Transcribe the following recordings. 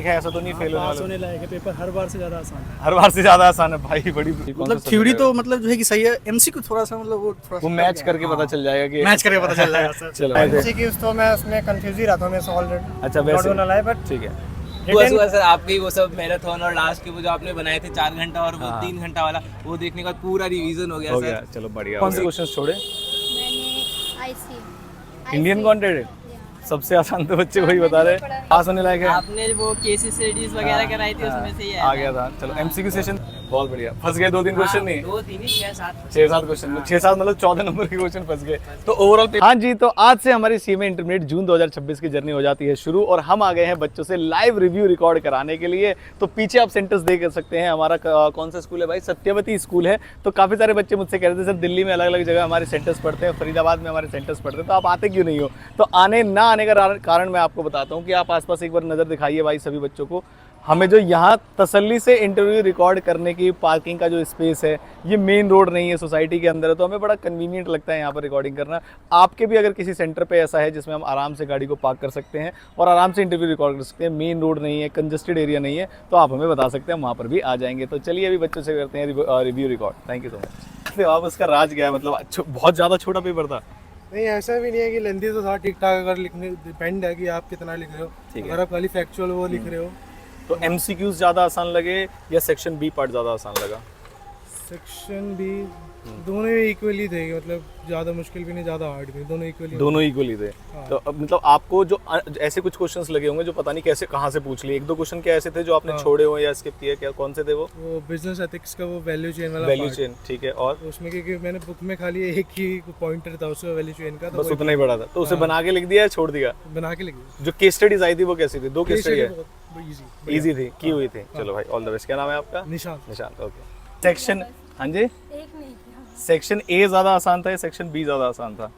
ऐसा तो नहीं फेल होने पास वाला? होने लायक है, पेपर हर बार से ज़्यादा आसान है। हर बार से ज्यादा आसान है भाई, बड़ी मतलब थ्योरी तो मतलब जो है कि सही है, एमसीक्यू थोड़ा सा मतलब वो थोड़ा वो मैच करके पता चल जाएगा कि मैच करके पता चल जाएगा सर। चलो एमसीक्यूज तो मैं उसमें कंफ्यूज ही रहता हूँ, मैं ऑलरेडी अच्छा वैसे वाला है, बट ठीक है। हुआ सर आपके वो सब मैराथन और लास्ट के वो जो आपने बनाए थे 4 घंटा और वो हाँ। 3 घंटा वाला, वो देखने के बाद पूरा रिवीजन हो गया हो सर। गया, चलो बढ़िया। कौन से क्वेश्चंस छोड़े? मैंने आईसी इंडियन कॉन्टेंट सबसे आसान तो बच्चे वही बता रहे, पास होने लायक है। आपने वो केस स्टडीज वगैरह कराई थी उसमें से ही आ गया था। चलो एमसीक्यू सेशन बहुत बढ़िया। फंस गए 2-3 क्वेश्चन नहीं, 2-3 ही 6-7 6-7 क्वेश्चन, 6-7 मतलब 14 नंबर के क्वेश्चन फंस गए। तो ओवरऑल हाँ जी, तो आज से हमारी सीएमए इंटरमीडिएट जून 2026 की जर्नी हो जाती है शुरू, और हम आ गए हैं बच्चों से लाइव रिव्यू रिकॉर्ड कराने के लिए। तो पीछे आप सेंटर्स देख सकते हैं, हमारा कौन सा स्कूल है भाई? सत्यवती स्कूल है। तो काफ़ी सारे बच्चे मुझसे कह रहे थे सर दिल्ली में अलग अलग जगह हमारे सेंटर्स पढ़ते हैं, फरीदाबाद में हमारे सेंटर्स पढ़ते हैं, तो आप आते क्यों नहीं हो? तो आने ना आने का कारण मैं आपको बताता हूँ कि आप आसपास एक बार नज़र दिखाइए भाई सभी बच्चों को। हमें जो यहाँ तसल्ली से इंटरव्यू रिकॉर्ड करने की पार्किंग का जो स्पेस है, ये मेन रोड नहीं है, सोसाइटी के अंदर है, तो हमें बड़ा कन्वीनियंट लगता है यहाँ पर रिकॉर्डिंग करना। आपके भी अगर किसी सेंटर पे ऐसा है जिसमें हम आराम से गाड़ी को पार्क कर सकते हैं और आराम से इंटरव्यू रिकॉर्ड कर सकते हैं, मेन रोड नहीं है, कंजस्टेड एरिया नहीं है, तो आप हमें बता सकते हैं, हम वहाँ पर भी आ जाएंगे। तो चलिए अभी बच्चों से करते हैं review record. Thank you so much. आप उसका राज क्या है, मतलब बहुत ज़्यादा छोटा पेपर था? नहीं ऐसा भी नहीं है कि लेंथी तो था, ठीक ठाक। अगर लिखने डिपेंड है कि आप कितना लिख रहे हो, अगर आप खाली फैक्चुअल वो लिख रहे हो। तो एमसीक्यूज ज़्यादा आसान लगे या सेक्शन बी पार्ट ज़्यादा आसान लगा? सेक्शन भी दोनों ही इक्वली थे, मतलब ज़्यादा मुश्किल भी नहीं ज़्यादा हार्ड भी, दोनों इक्वली थे। तो अब मतलब आपको जो ऐसे कुछ क्वेश्चंस लगे होंगे जो पता नहीं कैसे कहाँ से पूछ लिए, एक दो क्वेश्चन क्या ऐसे थे जो आपने छोड़े हो या स्किप किए, क्या कौन से थे वो? बिजनेस एथिक्स का वो वैल्यू चेन वाला वैल्यू चेन, ठीक है। और उसमें क्योंकि मैंने बुक में खाली एक ही पॉइंटर था उसमें वैल्यू चेन का, तो बस उतना ही पड़ा था, तो उसे बना के लिख दिया या छोड़ दिया? बना के लिख दिया। जो केस स्टडीज आई थी वो कैसी थी? 2 केस स्टडी है, इजी इजी थी, की हुई थी। चलो भाई ऑल द बेस्ट। क्या नाम है आपका? निशांत। निशांत, ओके। सेक्शन, हाँ जी, एक नहीं किया। सेक्शन ए ज़्यादा आसान था या सेक्शन बी ज़्यादा आसान था?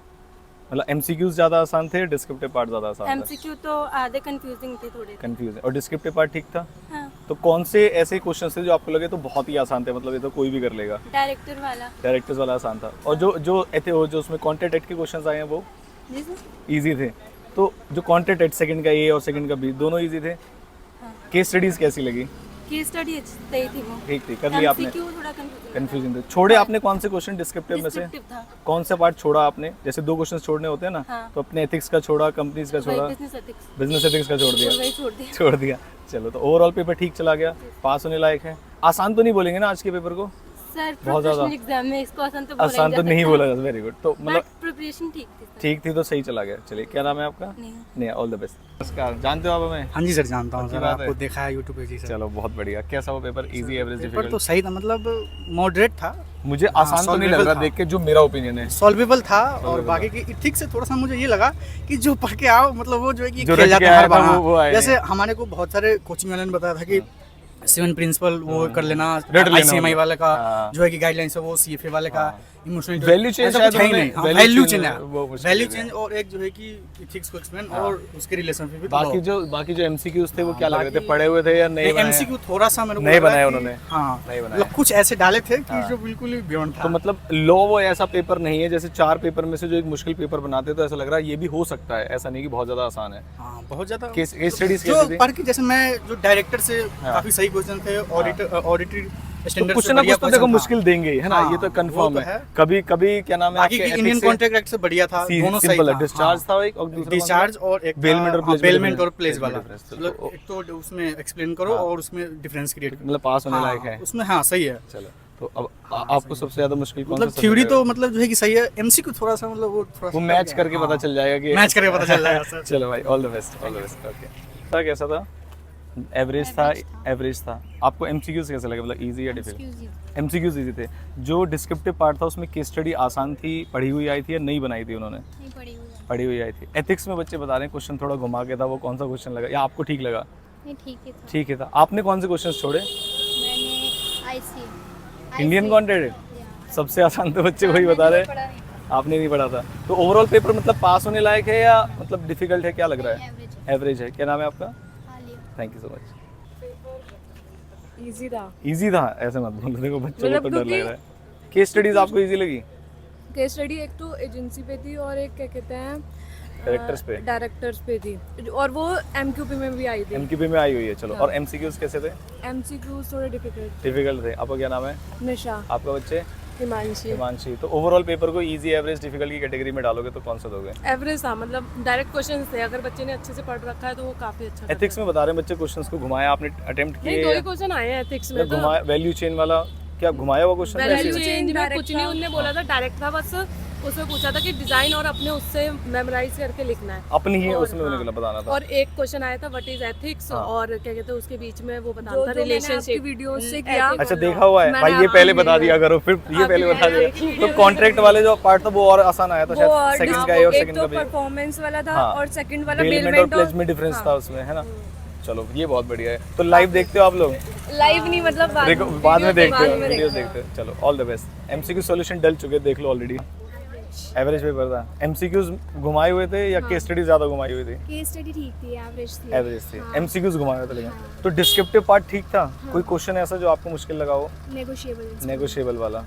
मतलब एमसीक्यूज ज़्यादा आसान थे, डिस्क्रिप्टिव पार्ट ज़्यादा आसान था? एमसीक्यू तो आधे कंफ्यूजिंग थे थोड़े। कंफ्यूजन। और डिस्क्रिप्टिव पार्ट ठीक था? हाँ। तो कौन से ऐसे क्वेश्चन थे जो आपको लगे तो बहुत ही आसान थे, मतलब ये तो कोई भी कर लेगा? डायरेक्टर वाला। डायरेक्टर्स वाला आसान था। और जो उसमें कॉन्टेंट एड के क्वेश्चंस आए हैं वो इजी थे। तो जो कॉन्टेंट एड सेकंड का ए और सेकंड का बी दोनों इजी थे। केस स्टडीज कैसी लगी? केस स्टडी सही थी वो। ठीक थी, कर लिया आपने? एमसीक्यू थोड़ा कंफ्यूजन थे। छोड़े आपने कौन से क्वेश्चन डिस्क्रिप्टिव में से? डिस्क्रिप्टिव था। कौन से पार्ट छोड़ा आपने? जैसे 2 क्वेश्चन छोड़ने होते हैं ना, हाँ। तो अपने एथिक्स का छोड़ा, कंपनीज का छोड़ा, बिजनेस एथिक्स बिजनेस एथिक्स का छोड़ दिया? वही छोड़ दिया। छोड़ दिया। चलो तो ओवरऑल पेपर ठीक चला गया, पास होने लायक है। आसान तो नहीं बोलेंगे ना आज के पेपर को? सर बहुत ज़्यादा। प्रोफेशनल एग्जाम में इसको आसान तो आसान तो नहीं बोला जाता, वेरी गुड। तो मतलब प्रिपरेशन ठीक थी सर। ठीक थी तो सही चला गया। चलिए क्या नाम है आपका? नहीं, ऑल द बेस्ट। नमस्कार, जानते हो आप हमें? हाँ जी सर, जानता हूँ सर, बात है। आपको देखा है यूट्यूब पे जी सर। चलो बहुत बढ़िया। कैसा वो paper? Easy, average, paper difficult? तो सही था, मतलब मॉडरेट था, मुझे आसान तो नहीं लग रहा solvable देख के, जो मेरा ओपिनियन है। सॉल्वेबल था। और बाकी की ठीक से थोड़ा सा मुझे ये लगा कि जो पढ़ के आओ, मतलब वो जो है कि जो खेल रट के जाता है आया हर था, बार। वो आया जैसे हमारे को बहुत सारे कोचिंग वाले ने बताया था कि 7 प्रिंसिपल वो कर लेना, रट लेना आईसीएमआई वाले का हाँ। जो है कि गाइडलाइंस है, वो सीएफए वाले का, इमोशनल Value chain शायद उन्होंने- value वैल्यू chain चेन है, वो मुश्किल वैल्यू है। चेन, और एक जो है कि इथिक्स को एक्सप्लेन और उसके रिलेशन पे भी बाकी जो एमसीक्यूज थे वो क्या लग रहे थे? पढ़े हुए थे या नहीं बनाए? एमसीक्यू थोड़ा सा मेरे को नहीं लग रहा बनाए है कि- उन्होंने? हाँ, नहीं बनाए। मतलब कुछ ऐसे डाले थे कि जो बिल्कुल ही बियॉन्ड था। तो मतलब लो वो ऐसा पेपर नहीं है जैसे 4 पेपर में से जो एक मुश्किल पेपर बनाते तो ऐसा लग रहा है ये भी हो सकता है, ऐसा नहीं कि बहुत ज्यादा आसान है। हाँ, बहुत ज्यादा केस स्टडीज जो कैसी थी? पढ़ के, जैसे मैं जो डायरेक्टर से काफी सही क्वेश्चन थे, ऑडिटरी तो स्टैंडर्ड कुछ ना कुछ तो देखो मुश्किल देंगे ही, है ना? हाँ, ये तो कंफर्म वो तो है। है। कभी क्या नाम है बाकी आपके की इंडियन कॉन्ट्रैक्ट एक्ट से बढ़िया था, दोनों सही सिंपल है। था। डिस्चार्ज हाँ, था एक, और दूसरा डिस्चार्ज और एक बेलमेंट और प्लेस, बेलमेंट और प्लेस वाला, difference। मतलब एक तो उसमें एक्सप्लेन करो और उसमें डिफरेंस क्रिएट करो, मतलब पास होने लायक है। उसमें हाँ सही है। चलो तो अब आपको सबसे ज्यादा मुश्किल कौन सा मतलब थ्योरी तो मतलब जो है कि सही है, एमसीक्यू थोड़ा सा मतलब वो थोड़ा वो मैच करके पता चल जाएगा कि मैच करके पता चल जाएगा सर। चलो भाई all the best, all the best. Okay, कैसा था? एवरेज था, एवरेज था। आपको एमसीक्यूज कैसे लगे, मतलब इजी या डिफिकल्ट? एमसीक्यूज इजी थे। जो डिस्क्रिप्टिव पार्ट था उसमें केस स्टडी आसान थी, पढ़ी हुई आई थी या नहीं बनाई थी उन्होंने? नहीं पढ़ी हुई है। पढ़ी हुई आई थी। एथिक्स में बच्चे बता रहे हैं क्वेश्चन थोड़ा घुमा के था, वो कौन सा क्वेश्चन लगा या आपको ठीक लगा? नहीं ठीक ही था। ठीक है था। आपने कौन से क्वेश्चन छोड़े? मैंने आईसी इंडियन कॉन्टेंट सबसे आसान तो बच्चे वही बता रहे हैं, आपने नहीं पढ़ा था। तो ओवरऑल पेपर मतलब पास होने लायक है या मतलब डिफिकल्ट है, क्या लग रहा है? एवरेज है। क्या नाम है आपका? Thank you so much. Easy था। इजी था ऐसे मत बोलो, देखो बच्चों को मतलब तो डर लग क्योंकि- रहा है। केस स्टडीज आपको इजी लगी? केस स्टडी एक तो एजेंसी पे थी और एक क्या कहते हैं कैरेक्टर्स पे डायरेक्टर्स पे थी और वो एमक्यूपी में भी आई थी। एमक्यूपी में आई हुई है, चलो। और एमसीक्यूज कैसे थे? एमसीक्यूज थोड़े डिफिकल्ट थे। आपका क्या नाम है? निशा। आपका बच्चे? हिमांशी। हिमांशी। तो ओवरऑल पेपर को इजी, एवरेज, डिफिकल्ट की कैटेगरी में डालोगे तो कौन सा दोगे? एवरेज था, मतलब डायरेक्ट क्वेश्चंस थे, अगर बच्चे ने अच्छे से पढ़ रखा है तो वो काफी अच्छा करता एथिक्स में बता रहे हैं बच्चे, क्वेश्चंस को घुमाया आपने, अटेम्प्ट है। नहीं, किए? दो ही क्वेश्चन आए हैं एथिक्स में। तो घुमाया वैल्यू चेन वाला क्या घुमाया हुआ क्वेश्चन? वैल्यू चेंज में कुछ नहीं, उनने बोला था डायरेक्ट था, बस उसमें पूछा था कि डिजाइन और अपने उससे मेमोराइज करके लिखना है अपनी ही और उसमें निकला बताना था। और एक क्वेश्चन आया था व्हाट इज एथिक्स और क्या कहते हैं उसके बीच में वो बताना था रिलेशनशिप वीडियो से किया। अच्छा, देखा हुआ है भाई, ये पहले बता दिया करो, फिर ये पहले बता दिया। तो कॉन्ट्रैक्ट वाले जो पार्ट था वो और आसान आया था शायद, सेकंड का और सेकंड का भी। परफॉर्मेंस वाला था और सेकंड वाला पेमेंट और प्लेज में डिफरेंस था उसमें, है ना? चलो, ये बहुत बढ़िया है। तो लाइव देखते हो आप लोग? लाइव नहीं, मतलब बाद में देखते हो, वीडियो देखते हो। चलो, all the best. MCQ solution डल चुके, देख लो ऑलरेडी। एवरेज पेपर था। एमसीक्यूज घुमाए हुए थे या केस स्टडी ज्यादा घुमाई हुई थी? केस स्टडी ठीक थी, एवरेज थी। एवरेज थी। एमसीक्यूज घुमाए हुए थे लेकिन। तो डिस्क्रिप्टिव पार्ट ठीक था? कोई क्वेश्चन ऐसा जो आपको मुश्किल लगा हो? नेगोशिएबल वाला।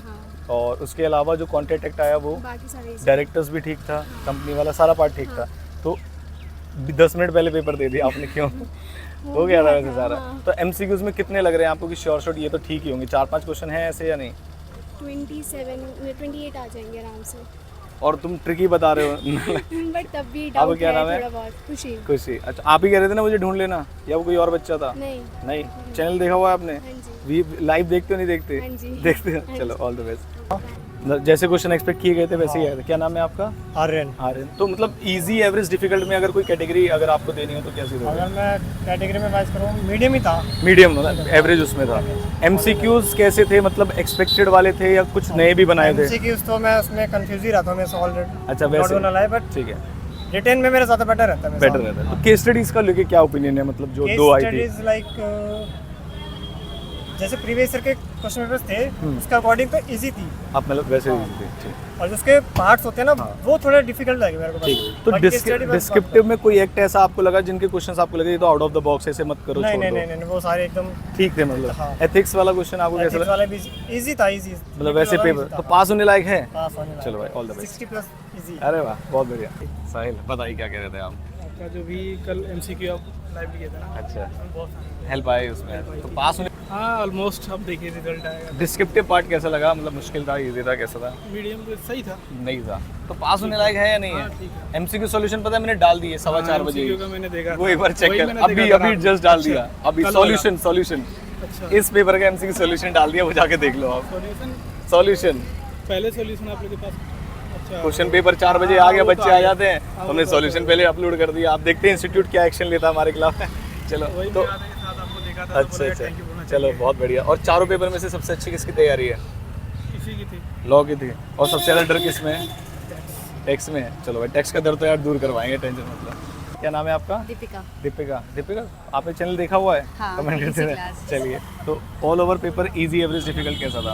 और उसके अलावा जो कॉन्ट्रैक्ट एक्ट आया वो, बाकी सारे डायरेक्टर्स भी ठीक था, कंपनी वाला सारा पार्ट ठीक था। तो 10 मिनट पहले पेपर दे दिया आपने, क्यों? हो गया था वैसे सारा। तो एमसीक्यूज में कितने लग रहे हैं आपको कि श्योर शॉट ये तो ठीक ही होंगे? 4-5 क्वेश्चन हैं ऐसे या नहीं? 28 आ जाएंगे आराम से। और तुम ट्रिकी बता रहे हो। बट तब भी आपका डाउट क्या है नाम है? थोड़ा बहुत। खुशी। खुशी। अच्छा, आप ही कह रहे थे ना मुझे ढूंढ लेना, या वो कोई और बच्चा था? नहीं। चैनल देखा हुआ है आपने? हाँ जी। लाइव देखते हो नहीं देखते? हाँ जी। देखते हो। चलो, ऑल द बेस्ट। जैसे क्वेश्चन एक्सपेक्ट किए गए थे वैसे ही आए थे। क्या नाम है आपका? आर्यन। आर्यन। तो मतलब इजी, एवरेज, डिफिकल्ट में अगर कोई कैटेगरी अगर आपको देनी हो तो कैसी दोगे? अगर मैं कैटेगरी में वाइज करूँ, मीडियम ही था। मीडियम, एवरेज उसमें था। एमसीक्यूज कैसे थे, मतलब एक्सपेक्टेड वाले थे या कुछ नए भी बनाए थे? एमसीक्यूज तो मैं उसमें कंफ्यूज ही रहता हूँ, मैं ऑलरेडी। अच्छा, वैसे बट ठीक है, रिटेन में मेरा ज़्यादा बेटर रहता है। बेटर रहता है। तो केस स्टडीज का लेके क्या ओपिनियन है, मतलब जो दो आई थी? लाइक जैसे प्रीवियस ईयर के क्वेश्चन पेपर्स थे उसके अकॉर्डिंग तो इजी थी। आप मतलब वैसे इजी थे, ठीक। और जिसके पार्ट्स होते हैं ना वो थोड़े डिफिकल्ट लगे मेरे को। ठीक। तो डिस्क्रिप्टिव में कोई एक्ट ऐसा आपको लगा जिनके क्वेश्चंस आपको लगे ये तो आउट ऑफ द बॉक्स, ऐसे मत करो, नहीं छोड़ नहीं दो? नहीं, वो सारे एकदम ठीक थे। मतलब एथिक्स वाला क्वेश्चन आपको कैसा लगा? वाला भी इजी था, इजी। मतलब वैसे पेपर तो पास होने लायक है? पास होने चलो भाई, ऑल द बेस्ट। 60+ इजी। अरे वाह, बहुत बढ़िया। साहिल बताइए क्या कह रहे थे आप? आपका जो भी कल एमसीक्यू आप लाइव किया था ना, अच्छा, हेल्प आई उसमें तो पास होने। हाँ ऑलमोस्ट, अब देखिए रिजल्ट आएगा। डिस्क्रिप्टिव पार्ट कैसा लगा, मतलब मुश्किल था, इजी था, कैसा था? मीडियम सही था। नहीं था तो पास होने लायक है या नहीं है? एमसीक्यू सॉल्यूशन पता है मैंने डाल दिए 4:15 बजे, MCQ का मैंने देखा वो एक बार चेक कर, अभी जस्ट डाल दिया अभी। सॉल्यूशन इस पेपर का एमसीक्यू सॉल्यूशन डाल दिया, वो जाके देख लो आप। सॉल्यूशन पहले सॉल्यूशन आप लोग के पास? अच्छा, क्वेश्चन पेपर 4 बजे आ गया, बच्चे आ जाते हैं, हमने सॉल्यूशन पहले अपलोड कर दिया। आप देखते हैं इंस्टीट्यूट क्या एक्शन लेता है हमारे खिलाफ। चलो तो अच्छा, चलो बहुत बढ़िया। और चारों पेपर में से सबसे अच्छी किसकी तैयारी है? इसी की थी, लॉ की थी। और सबसे ज़्यादा डर किस में है? टैक्स में है। चलो भाई, टैक्स का डर तो यार दूर करवाएंगे, टेंशन मतलब। क्या नाम है आपका? दीपिका। आपने चैनल देखा हुआ है? हाँ, कमेंट करते रहे। चलिए, तो all over paper easy, average, difficult कैसा था?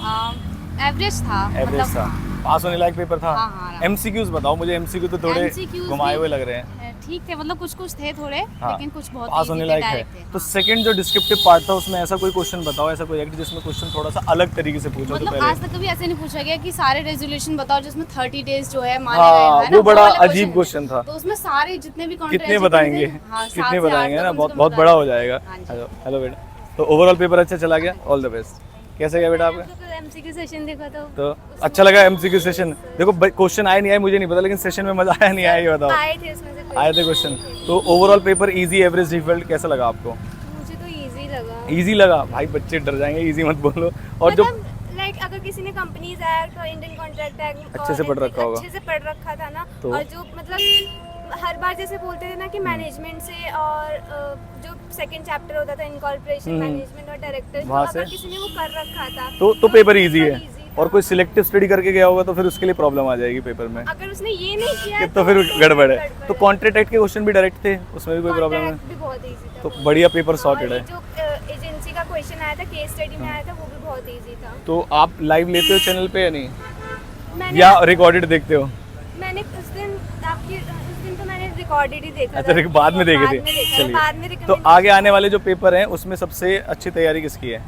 एवरेज था। एवरेज था। पास होने लायक पेपर था? हाँ, एमसीक्यूज बताओ मुझे, एमसीक्यू तो थोड़े MCQs घुमाए हुए भी लग रहे हैं। ठीक थे, मतलब कुछ थे थोड़े, हाँ, लेकिन कुछ बहुत पास होने लायक है। तो सेकंड जो डिस्क्रिप्टिव पार्ट था उसमें ऐसा कोई क्वेश्चन बताओ, ऐसा कोई एक्ट जिसमें क्वेश्चन थोड़ा सा अलग तरीके से पूछो। मतलब तो आज तक कभी ऐसे नहीं पूछा गया कि सारे रेजोल्यूशन बताओ जिसमें 30 डेज जो है माने हाँ, गए हैं ना, वो बड़ा वाला अजीब क्वेश्चन था। तो उसमें सारे जितने भी कितने बताएंगे? कितने बताएंगे ना, बहुत बड़ा हो जाएगा। हेलो बेटा, तो ओवरऑल पेपर अच्छा चला गया, ऑल द बेस्ट। कैसे गया बेटा आपका? एमसीक्यू सेशन देखा तो अच्छा लगा एमसीक्यू सेशन? देखो क्वेश्चन आए नहीं आए मुझे नहीं पता, लेकिन सेशन में मजा आया नहीं आया ये बताओ? आए थे उसमें से आए थे क्वेश्चन। तो overall paper easy, average, difficult कैसा लगा आपको? मुझे तो इजी लगा। इजी लगा? भाई बच्चे डर जाएंगे, इजी मत बोलो। और जो लाइक अगर किसी ने कंपनीज एक्ट और इंडियन कॉन्ट्रैक्ट एक्ट अच्छे से पढ़ रखा होगा, अच्छे से पढ़ रखा था ना, तो और जो मतलब हर बार जैसे बोलते थे ना कि मैनेजमेंट से और जो सेकंड चैप्टर होता था इनकॉर्पोरेशन मैनेजमेंट और डायरेक्टर, वहाँ अगर से किसी ने वो कर रखा था तो पेपर इजी है। easy और कोई सिलेक्टिव स्टडी करके गया होगा तो फिर उसके लिए प्रॉब्लम आ जाएगी पेपर में। अगर उसने ये नहीं किया तो फिर गड़बड़ है। तो कॉन्ट्रैक्ट एक्ट के क्वेश्चन भी डायरेक्ट थे, उसमें भी कोई प्रॉब्लम है? भी बहुत इजी था। तो बढ़िया पेपर सॉर्टेड है। जो एजेंसी का क्वेश्चन आया था, केस स्टडी में आया था, वो भी बहुत इजी था। तो आप लाइव लेते हो चैनल पे या नहीं, मैंने या रिकॉर्डेड देखते हो? मैंने उस दिन तो मैंने रिकॉर्डेड ही देखा अच्छा, था। बाद में देखे थे। बाद में चलिए, तो आगे आने वाले जो पेपर हैं उसमें सबसे अच्छी तैयारी किसकी है?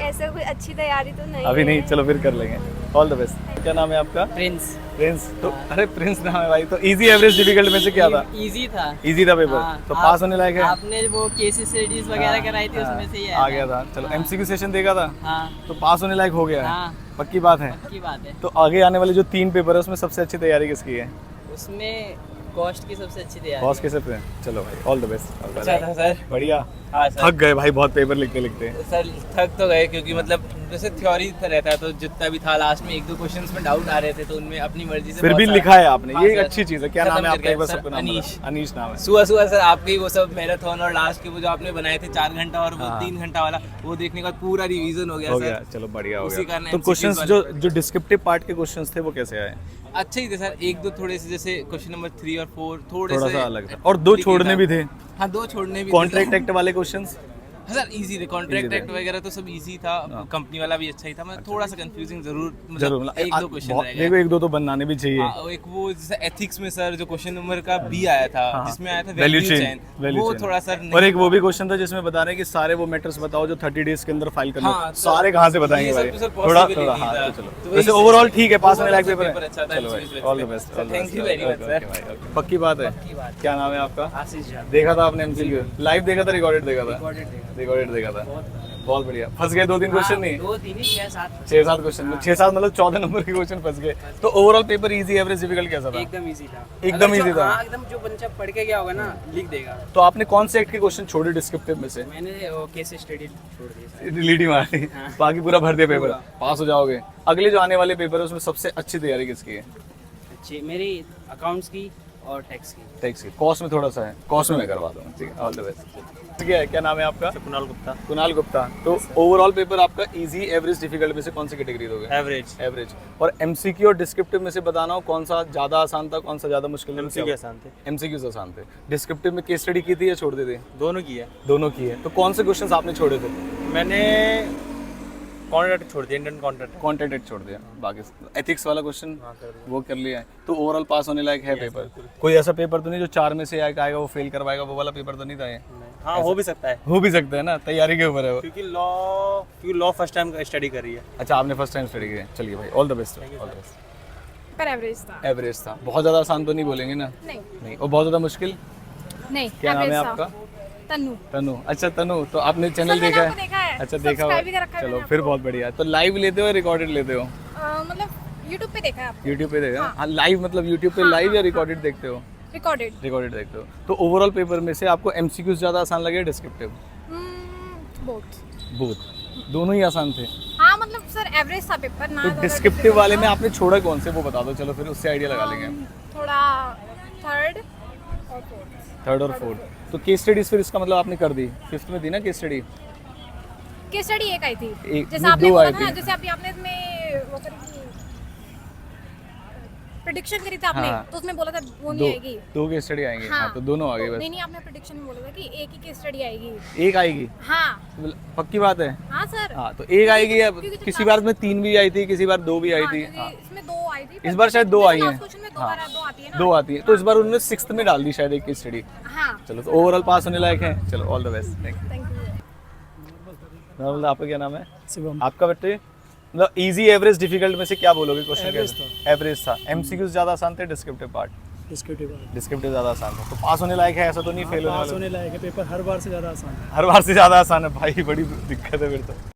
ऐसा कोई अच्छी तैयारी तो नहीं अभी नहीं, है। चलो फिर कर लेंगे। All the best. क्या नाम है आपका? प्रिंस। प्रिंस। तो अरे प्रिंस नाम है भाई। तो इजी एवरेज डिफिकल्ट में से क्या था? इजी था। इजी था पेपर। हाँ, तो पास होने लायक है? आपने वो केस स्टडीज वगैरह कराई थी उसमें से ही आ गया था। चलो एमसीक्यू सेशन देखा था हाँ तो पास होने लायक हो गया है। हाँ पक्की बात है। की बात है। तो आगे आने वाले जो 3 पेपर है उसमें सबसे अच्छी तैयारी किसकी है? उसमें कॉस्ट की सबसे अच्छी तैयारी। बॉस कैसे पे? चलो भाई ऑल द बेस्ट। अच्छा था सर। बढ़िया। हाँ सर। थक गए भाई बहुत पेपर लिखते लिखते। सर थक तो गए क्योंकि मतलब जैसे थ्योरी रहता है तो जितना भी था लास्ट में 1-2 क्वेश्चंस में डाउट आ रहे थे तो उनमें अपनी मर्जी से फिर बहुत भी सारा- लिखा है आपने, हाँ ये एक सर, अच्छी चीज है। क्या नाम खत्म है कर आपका? एक बार गया सबको सर, नाम अनीश। बताओ। अनीश नाम है। सुबह सुबह सर आपके वो सब मैराथन और लास्ट के वो जो आपने बनाए थे 4 घंटा और वो हाँ। 3 घंटा वाला वो देखने के बाद पूरा रिवीजन हो गया हो सर। गया। चलो बढ़िया हो उसी गया। कारण तो MCQs क्वेश्चंस वाले जो डिस्क्रिप्टिव पार्ट के क्वेश्चंस थे वो कैसे आए? अच्छे ही थे सर। 1-2 थोड़े से जैसे क्वेश्चन नंबर 3 और 4 थोड़े थोड़ा से सा अलग था और 2 छोड़ने भी थे। हाँ 2 छोड़ने भी कॉन्ट्रैक्ट एक्ट वाले क्वेश्चंस हाँ सर इजी थे। कॉन्ट्रैक्ट Easy थे। एक्ट वगैरह तो सब इजी था। कंपनी वाला भी अच्छा ही था। मतलब थोड़ा सा कंफ्यूजिंग जरूर जरूर मतलब 1-2 क्वेश्चन रह देखो गए। 1-2 तो बनाने भी चाहिए। हाँ, एक वो जैसे एथिक्स में सर जो क्वेश्चन नंबर का बी आया था जिसमें आया था वैल्यू वैल्यू चेन चेन वो थोड़ा सर और एक वो भी क्वेश्चन था जिसमें बता रहे हैं कि सारे वो मैटर्स बताओ जो 30 डेज के अंदर फाइल करना हाँ, है। सारे कहाँ से बताएंगे ये सब भाई? तो सर थोड़ा possible ही थोड़ा नहीं हाँ था। तो चलो तो वही वैसे से- ओवरऑल ठीक है। पास होने लायक Overall पेपर है। पेपर अच्छा था, चलो भाई MCQs all the best. Sir, thank you very much, sir. पक्की बात है। क्या नाम है आपका? आशीष झा। देखा था आपने एमसीक्यू? लाइव देखा था रिकॉर्डेड देखा था? रिकॉर्डेड देखा था। बहुत बढ़िया। फंस गए 2-3 क्वेश्चन नहीं? 2-3 ही 6-7 6-7 क्वेश्चन 6-7 मतलब 14 नंबर के क्वेश्चन फंस गए। तो overall paper easy average difficult कैसा था? एकदम इजी था। एकदम अगर जो- easy था। हाँ, एकदम जो बच्चा पढ़ के गया होगा ना लिख देगा। तो आपने कौन से एक्ट के क्वेश्चन छोड़े डिस्क्रिप्टिव में से? मैंने वो केस स्टडी छोड़ दिया। डिलीट ही मारी। बाकी पूरा भर दिया पेपर। पास हो जाओगे। अगले जो आने वाले पेपर है उसमें सबसे अच्छी तैयारी किसकी है? अच्छी मेरी अकाउंट्स की और टैक्स की। टैक्स की। कॉस्ट में थोड़ा सा है। कॉस्ट में मैं करवा दूंगा। ठीक है ऑल द बेस्ट। ठीक है। क्या नाम है आपका? कुणाल गुप्ता। कुणाल गुप्ता। तो ओवरऑल पेपर आपका इजी एवरेज डिफिकल्ट में से कौन सी कैटेगरी दोगे? एवरेज। एवरेज। और एमसीक्यू और डिस्क्रिप्टिव में से बताना हो कौन सा ज्यादा आसान था कौन सा ज्यादा मुश्किल था? एमसीक्यू आसान थे। एमसीक्यूज आसान थे। डिस्क्रिप्टिव में केस स्टडी की थी या छोड़ दी थी? दोनों की है। दोनों की है। तो कौन से क्वेश्चंस आपने छोड़े थे? मैंने कॉन्ट्रैक्ट छोड़ दिया, इंडियन कॉन्ट्रैक्ट। कॉन्टेंट छोड़ दिया। बाकी एथिक्स वाला क्वेश्चन वो कर लिया है। तो ओवरऑल पास होने लायक है पेपर। कोई ऐसा पेपर तो नहीं जो 4 में से आएगा वो फेल करवाएगा? वो वाला पेपर तो नहीं था ये? हाँ हो भी सकता है हो भी सकता है ना। तैयारी के ऊपर है वो। क्योंकि लॉ फर्स्ट टाइम स्टडी कर रही है। अच्छा आपने फर्स्ट टाइम स्टडी किया। चलिए भाई all the best. All the best. पर एवरेज था। एवरेज था। बहुत ज्यादा आसान तो नहीं बोलेंगे ना? नहीं नहीं। और बहुत ज्यादा मुश्किल? नहीं क्या नाम है average था। आपका? तन्नू। तनु। अच्छा तनु। तो आपने सर, चैनल मैंने देखा आपको है? देखा है। अच्छा देखा Subscribe भी कर हुआ। रखा है चलो मैंने फिर आपको। बहुत बढ़िया। तो लाइव लेते हो या रिकॉर्डेड लेते हो? मतलब यूट्यूब पे देखा है आपको। यूट्यूब पे देखा? हाँ लाइव मतलब यूट्यूब पे लाइव या रिकॉर्डेड देखते हो? रिकॉर्डेड। रिकॉर्डेड देखते हो। तो ओवरऑल पेपर में से आपको एमसीक्यूज ज्यादा आसान लगे डिस्क्रिप्टिव? बोथ। बोथ। दोनों ही आसान थे। हाँ मतलब सर एवरेज था पेपर ना। तो ज़्यादा डिस्क्रिप्टिव difficult वाले था। में आपने छोड़ा कौन से वो बता दो। चलो फिर उससे आइडिया लगा लेंगे। थोड़ा थर्ड और फोर्थ। थर्ड और फोर्थ। तो केस स्टडीज फिर इसका मतलब आपने कर दी? 5th में थी ना केस स्टडी? केस स्टडी एक आई थी। एक- जैसे नहीं, आपने दो बोला आई था ना थी। जैसे अभी आपने में वो करी थी प्रेडिक्शन करी थी आपने हाँ। तो उसमें बोला था वो दो नहीं आएगी। दो केस स्टडी आएंगे। हाँ तो दोनों आ गए बस। नहीं नहीं आपने प्रेडिक्शन में बोला था कि एक ही केस स्टडी आएगी। एक आएगी? हाँ पक्की बात है? हाँ सर। हाँ तो एक आएगी। अब क्योंकि जो किसी बार में 3 भी आई थी किसी बार 2 भी आई हाँ, थी। क्योंकि हाँ इसमें 2 आई थी। इस बार शायद 2 आई हैं। क्वेश्चन में 2 हाँ। बार 2 आती है ना। 2 आती है। तो इस बार उन्होंने 6th में डाल दी शायद एक केस स्टडी। हाँ चलो तो ओवरऑल पास होने लायक है। चलो all the best. Thank thank you. You. आपका क्या नाम है? शिवम। आपका बेटे मतलब इजी एवरेज डिफिकल्ट में से क्या बोलोगे क्वेश्चन? एवरेज था। एमसीक्यूज ज्यादा आसान थे डिस्क्रिप्टिव पार्ट? डिस्क्रिप्टिव ज्यादा आसान था। तो पास होने लायक है ऐसा तो नहीं? फेल होने वाला? लायक है पेपर हर बार से ज़्यादा आसान है। हर बार से ज्यादा आसान है भाई। बड़ी दिक्कत है फिर तो।